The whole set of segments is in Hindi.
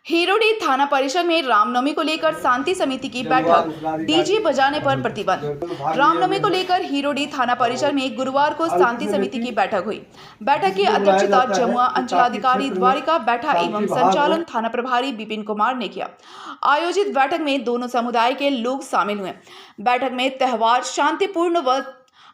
हिरोडी थाना परिषद में रामनवमी को लेकर शांति समिति की बैठक, डीजे बजाने पर प्रतिबंध। रामनवमी को लेकर हिरोडी थाना परिषद में गुरुवार को शांति समिति की बैठक हुई। बैठक की अध्यक्षता जमुआ अंचलाधिकारी द्वारिका बैठा एवं संचालन थाना प्रभारी विपिन कुमार ने किया। आयोजित बैठक में दोनों समुदाय के लोग शामिल हुए। बैठक में त्योहार शांतिपूर्ण व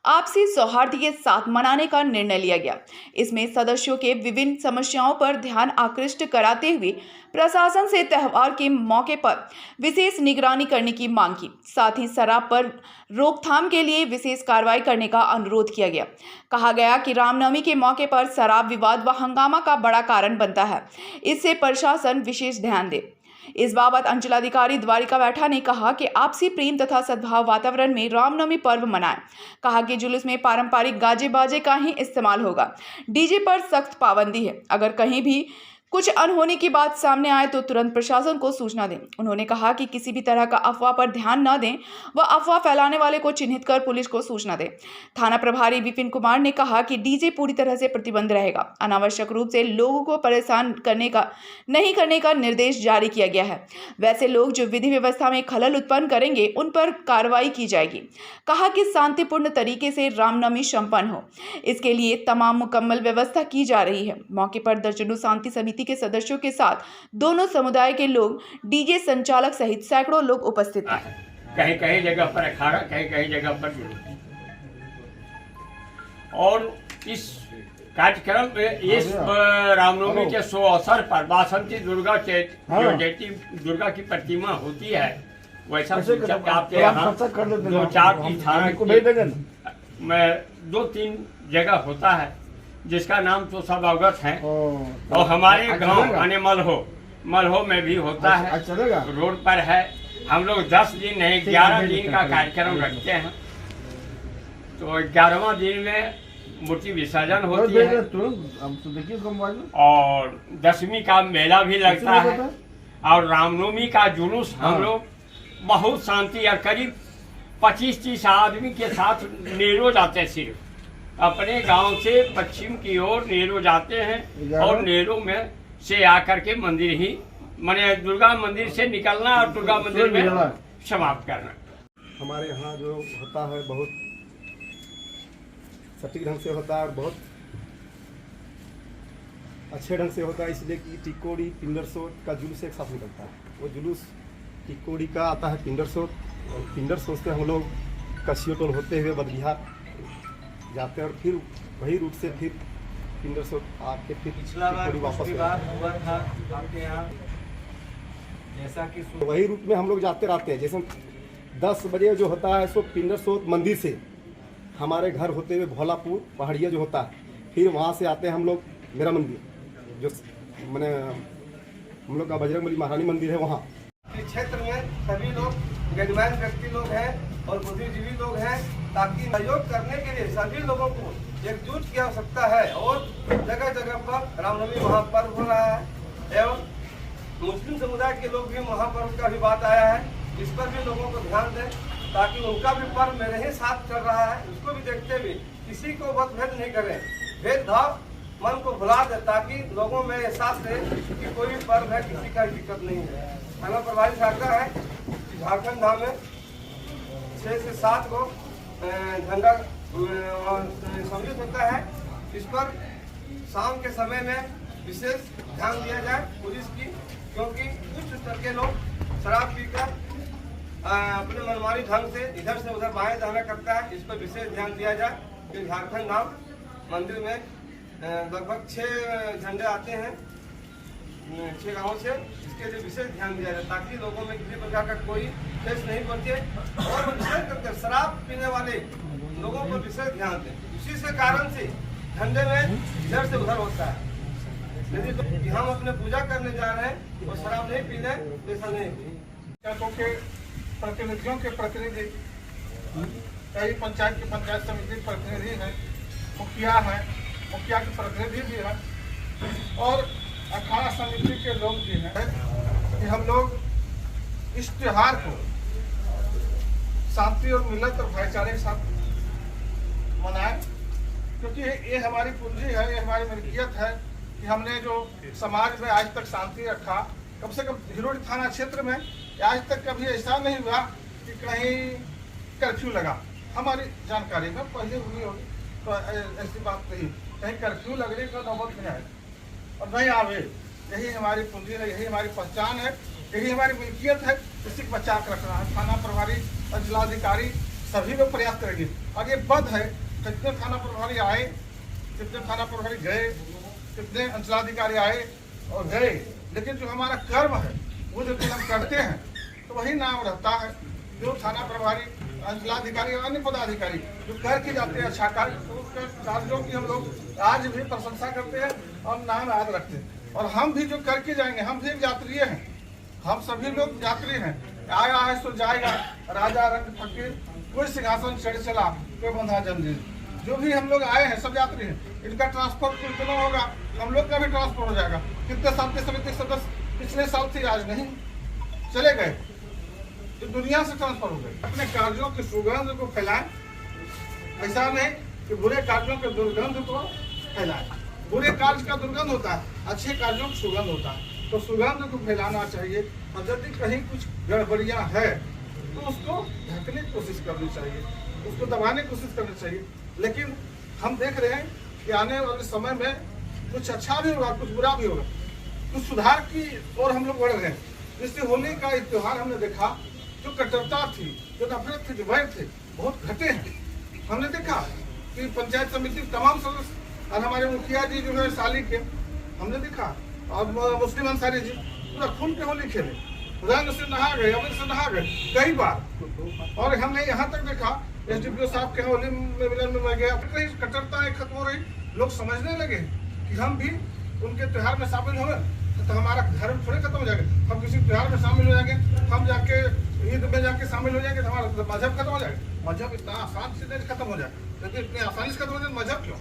आपसी सौहार्द के साथ मनाने का निर्णय लिया गया। इसमें सदस्यों के विभिन्न समस्याओं पर ध्यान आकृष्ट कराते हुए प्रशासन से त्योहार के मौके पर विशेष निगरानी करने की मांग की। साथ ही शराब पर रोकथाम के लिए विशेष कार्रवाई करने का अनुरोध किया गया। कहा गया कि रामनवमी के मौके पर शराब विवाद व हंगामा का बड़ा कारण बनता है, इससे प्रशासन विशेष ध्यान दे। इस बाबत अंचलाधिकारी द्वारिका बैठा ने कहा कि आपसी प्रेम तथा सद्भाव वातावरण में रामनवमी पर्व मनाएं। कहा कि जुलूस में पारंपरिक गाजे बाजे का ही इस्तेमाल होगा। डीजे पर सख्त पाबंदी है। अगर कहीं भी कुछ अनहोनी की बात सामने आए तो तुरंत प्रशासन को सूचना दें। उन्होंने कहा कि किसी भी तरह का अफवाह पर ध्यान न दें व अफवाह फैलाने वाले को चिन्हित कर पुलिस को सूचना दें। थाना प्रभारी विपिन कुमार ने कहा कि डीजे पूरी तरह से प्रतिबंध रहेगा। अनावश्यक रूप से लोगों को परेशान नहीं करने का निर्देश जारी किया गया है। वैसे लोग जो विधि व्यवस्था में खलल उत्पन्न करेंगे उन पर कार्रवाई की जाएगी। कहा कि शांतिपूर्ण तरीके से रामनवमी संपन्न हो, इसके लिए तमाम मुकम्मल व्यवस्था की जा रही है। मौके पर दर्जनों शांति समिति के सदस्यों के साथ दोनों समुदाय के लोग, डीजे संचालक सहित सैकड़ों लोग उपस्थित थे। कहीं कहीं जगह पर अखाड़ा, कहीं कहीं जगह पर जुलूस। और इस कार्यक्रम में इस रामनवमी के शुभ अवसर पर बासंती दुर्गा दुर्गा की प्रतिमा होती है। वैसा आपके यहाँ 2-4 में 2-3 जगह होता है, जिसका नाम तो सब अवगत है। और हमारे गांव आने मलहो में भी होता है, रोड पर है। हम लोग 10 दिन नहीं 11 दिन का कार्यक्रम रखते हैं। तो 11वां दिन में मूर्ति विसर्जन होती है और 10वीं का मेला भी लगता है। और रामनवमी का जुलूस हम लोग बहुत शांति और करीब 25-30 आदमी के साथ नेरो जाते हैं। सिर्फ अपने गांव से पश्चिम की ओर नेरो जाते हैं और नेरो में से आकर के मंदिर ही माने दुर्गा मंदिर से निकलना और दुर्गा मंदिर में समाप्त करना। हमारे यहाँ जो होता है बहुत सटीक ढंग से होता है और बहुत अच्छे ढंग से होता है, इसलिए कि टिकोड़ी पिंडरसोत का जुलूस एक साथ निकलता है। वो जुलूस टिकोड़ी का आता है पिंडरसोत, और पिंडरसोत से हम लोग कसियोटोल होते हुए बद्रीहाट जाते हैं और फिर वही रूट से फिर पिंडरसोत आके फिर पिछला बार वापस हुआ था आपके यहाँ, जैसा कि वही रूट में हम लोग जाते रहते हैं। जैसे 10 बजे जो होता है सो पिंडरसोत मंदिर से हमारे घर होते हुए भोलापुर पहाड़िया जो होता है, फिर वहाँ से आते हैं हम लोग मेरा मंदिर जो मैंने हम लोग का बजरंगबली महारानी मंदिर है। वहाँ क्षेत्र में सभी लोग गणमान्य व्यक्ति लोग हैं और बुद्धिजीवी लोग हैं, ताकि सहयोग करने के लिए सभी लोगों को एकजुट की आवश्यकता है। और जगह जगह पर रामनवमी महापर्व हो रहा है एवं मुस्लिम समुदाय के लोग भी महापर्व का भी बात आया है। इस पर भी लोगों को ध्यान दें, ताकि उनका भी पर्व मेरे ही साथ चल रहा है, उसको भी देखते हुए किसी को मतभेद नहीं करें, भेदभाव मन को भुला दे, ताकि लोगों में एहसास रहे कि कोई भी पर्व है, किसी का दिक्कत नहीं है। थाना प्रभारी से आग्रह है कि झारखंड धाम में 6 से 7 को झंडा सम्मिलित होता है। इस पर शाम के समय में विशेष ध्यान दिया जाए पुलिस की, क्योंकि कुछ स्तर के लोग शराब पीकर अपने मनमानी ढंग से इधर से उधर बाएं दाना करता है। इस पर विशेष ध्यान दिया जाए कि झारखंड धाम मंदिर में लगभग 6 झंडे आते हैं 6 गाँवों से। इसके लिए विशेष ध्यान दिया जाए, ताकि लोगों में किसी प्रकार का कोई ठेस नहीं पहुंचे। और विशेष करके शराब पीने वाले लोगों पर विशेष ध्यान दें। इसी से कारण से झंडे में इधर से उधर होता है। यदि तो हम अपने पूजा करने जा रहे हैं और शराब नहीं पीने, ऐसा नहीं। के प्रतिनिधियों के प्रतिनिधि कई पंचायत की पंचायत समिति प्रतिनिधि हैं, मुखिया हैं, मुखिया के प्रतिनिधि भी हैं और अखाड़ा समिति के लोग भी हैं कि हम लोग इस त्योहार को शांति और मिलत और भाईचारे के साथ मनाएं, क्योंकि ये हमारी पूंजी है, ये हमारी मिल्कियत है कि हमने जो समाज में आज तक शांति रखा, कम से कम हिरोडी थाना क्षेत्र में आज तक कभी ऐसा नहीं हुआ कि कहीं कर्फ्यू लगा। हमारी जानकारी में पहले हुई होगी तो ऐसी बात नहीं, कहीं कर्फ्यू लगने का नौबत नहीं आए और नहीं आवे। यही हमारी पूंजी है, यही हमारी पहचान है, यही हमारी मिल्कियत है, इसी को बचा कर रखना है। थाना प्रभारी और जिलाधिकारी सभी लोग प्रयास करेंगे। और ये बद है, कितने थाना प्रभारी आए, कितने थाना प्रभारी गए, कितने अंचलाधिकारी आए और गए, लेकिन जो हमारा कर्म है वो जो हम करते हैं तो वही नाम रहता है। जो थाना प्रभारी, अंचलाधिकारी और अन्य पदाधिकारी जो करके जाते हैं अच्छा कार्य, तो उसके कार्यों की हम लोग आज भी प्रशंसा करते हैं और नाम याद रखते हैं। और हम भी जो करके जाएंगे, हम भी यात्री हैं, हम सभी लोग यात्री हैं। आया है सो जाएगा, राजा रंग फकीर, कोई सिंहासन चढ़ चला, कोई बंधा जंजीर। जो भी हम लोग आए हैं सब यात्री हैं। इनका ट्रांसफर कितना होगा, हम लोग का भी ट्रांसफर हो जाएगा। कितने साल के समिति सदस्य पिछले साल थे, आज नहीं चले गए, तो दुनिया से ट्रांसफर हो गए। अपने कार्यों की सुगंध को फैलाएं, ऐसा नहीं कि बुरे कार्यों के दुर्गंध को फैलाएं। बुरे कार्य का दुर्गंध होता है, अच्छे कार्यों की सुगंध होता है, तो सुगंध को फैलाना चाहिए। और यदि कहीं कुछ गड़बड़ियां है तो उसको ढकने की कोशिश करनी चाहिए, उसको दबाने की कोशिश करनी चाहिए। लेकिन हम देख रहे हैं कि आने वाले समय में कुछ अच्छा भी होगा, कुछ बुरा भी होगा, कुछ सुधार की ओर हम लोग बढ़ रहे हैं। जैसे होली का त्योहार हमने देखा, जो कट्टरता थी, जो नफरत थी, जो भय थे, बहुत घटे हैं। हमने देखा कि पंचायत समिति तमाम सदस्य और हमारे मुखिया जी जो है साली के, हमने देखा, और मुस्लिम अंसारी जी पूरा खुल के होली खेले, रंग से नहा गए, अबीर से नहा गए कई बार। और हमने यहाँ तक देखा SDPO साहब के होली में मिलन में मैं गया, कट्टरता खत्म हो रही, लोग समझने लगे कि हम भी उनके त्योहार में शामिल हो गए तो हमारा धर्म थोड़े खत्म हो जाएगा। हम किसी त्योहार में शामिल हो जाएंगे, हम जाके ईद में जाके शामिल हो जाएंगे तो हमारा मजहब खत्म हो जाएगा। मजहब इतना आसान से नहीं खत्म हो जाए, लेकिन इतनी आसानी से खत्म हो जाए, मजहब क्यों?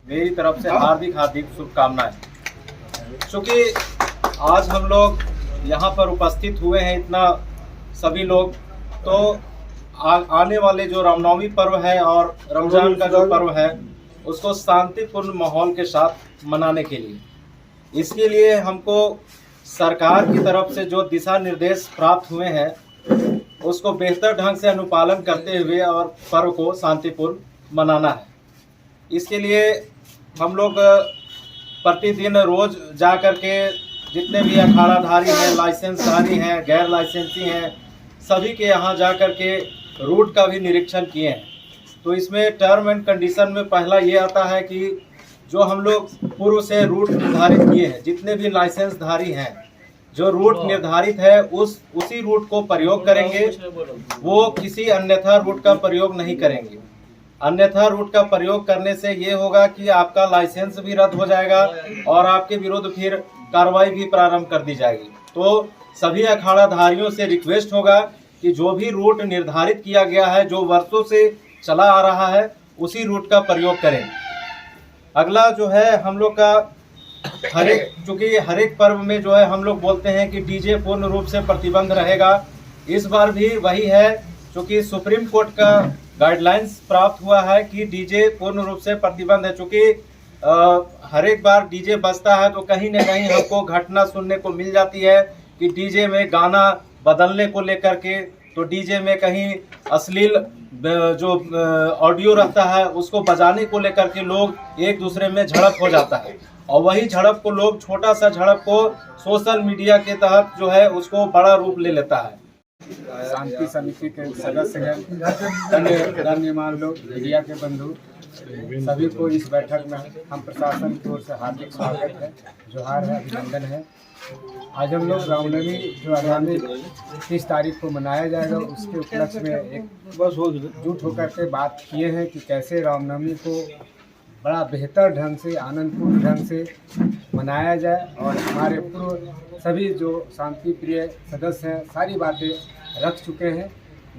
मेरी तरफ से हार्दिक हार्दिक शुभकामनाएं। क्योंकि आज हम लोग यहाँ पर उपस्थित हुए हैं इतना सभी लोग, तो आने वाले जो रामनवमी पर्व है और रमजान का जो पर्व है उसको शांतिपूर्ण माहौल के साथ मनाने के लिए, इसके लिए हमको सरकार की तरफ से जो दिशा निर्देश प्राप्त हुए हैं उसको बेहतर ढंग से अनुपालन करते हुए और पर्व को शांतिपूर्ण मनाना है। इसके लिए हम लोग प्रतिदिन रोज जा कर के जितने भी अखाड़ाधारी हैं, लाइसेंसधारी हैं, गैर लाइसेंसी हैं, सभी के यहाँ जा कर के रूट का भी निरीक्षण किए हैं। तो इसमें टर्म एंड कंडीशन में पहला ये आता है कि जो हम लोग पूर्व से रूट निर्धारित किए हैं, जितने भी लाइसेंसधारी हैं, जो रूट निर्धारित है उसी रूट को प्रयोग करेंगे, वो किसी अन्यथा रूट का प्रयोग नहीं करेंगे। अन्यथा रूट का प्रयोग करने से ये होगा कि आपका लाइसेंस भी रद्द हो जाएगा और आपके विरुद्ध फिर कार्रवाई भी प्रारंभ कर दी जाएगी। तो सभी अखाड़ाधारियों से रिक्वेस्ट होगा कि जो भी रूट निर्धारित किया गया है, जो वर्षों से चला आ रहा है, उसी रूट का प्रयोग करें। अगला जो है हम लोग का चूँकि हर एक पर्व में जो है हम लोग बोलते हैं कि डीजे पूर्ण रूप से प्रतिबंध रहेगा। इस बार भी वही है, चूँकि सुप्रीम कोर्ट का गाइडलाइंस प्राप्त हुआ है कि डीजे पूर्ण रूप से प्रतिबंध है। चूँकि हर एक बार डीजे बजता है तो कहीं न कहीं हमको घटना सुनने को मिल जाती है कि डीजे में गाना बदलने को लेकर के, तो डीजे में कहीं अश्लील जो ऑडियो रहता है उसको बजाने को लेकर के लोग एक दूसरे में झड़प हो जाता है, और वही झड़प को लोग, छोटा सा झड़प को सोशल मीडिया के तहत जो है उसको बड़ा रूप ले लेता है। शांति समिति के सदस्यगण, अन्य गणमान्य लोग, मीडिया के बंधु, सभी को इस बैठक में हम प्रशासन की ओर से हार्दिक स्वागत है, जोहार है, अभिनंदन है। आज हम लोग रामनवमी जो आगामी 30 तारीख को मनाया जाएगा उसके उपलक्ष्य में एक जुट होकर के बात किए हैं कि कैसे रामनवमी को बड़ा बेहतर ढंग से, आनंदपूर्ण ढंग से मनाया जाए। और हमारे पूर्व सभी जो शांति प्रिय सदस्य हैं सारी बातें रख चुके हैं।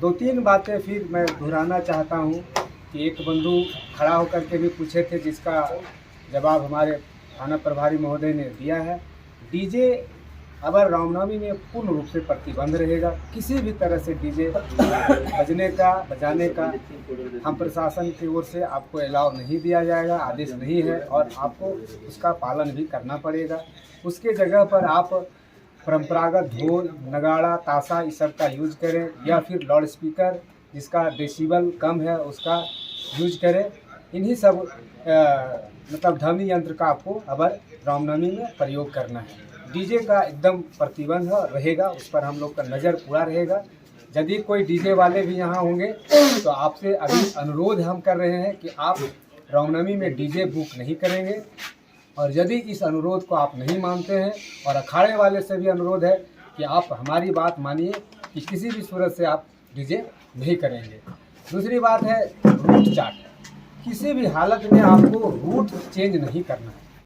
2-3 बातें फिर मैं दोहराना चाहता हूँ कि एक बंधु खड़ा होकर के भी पूछे थे, जिसका जवाब हमारे थाना प्रभारी महोदय ने दिया है। डीजे अगर रामनवमी में पूर्ण रूप से प्रतिबंध रहेगा। किसी भी तरह से डीजे बजने का बजाने का हम प्रशासन की ओर से आपको अलाउ नहीं दिया जाएगा, आदेश नहीं है और आपको उसका पालन भी करना पड़ेगा। उसके जगह पर आप परंपरागत ढोल, नगाड़ा, ताशा इस सब का यूज करें या फिर लाउड स्पीकर जिसका डेसिबल कम है उसका यूज करें। इन्हीं सब मतलब ध्वनि यंत्र का आपको अगर रामनवमी में प्रयोग करना है। डीजे का एकदम प्रतिबंध रहेगा, उस पर हम लोग का नज़र पूरा रहेगा। यदि कोई डीजे वाले भी यहाँ होंगे तो आपसे अभी अनुरोध हम कर रहे हैं कि आप रामनवमी में डीजे बुक नहीं करेंगे। और यदि इस अनुरोध को आप नहीं मानते हैं और अखाड़े वाले से भी अनुरोध है कि आप हमारी बात मानिए कि किसी भी सूरत से आप डीजे नहीं करेंगे। दूसरी बात है रूट चार्ट। किसी भी हालत में आपको रूट चेंज नहीं करना है।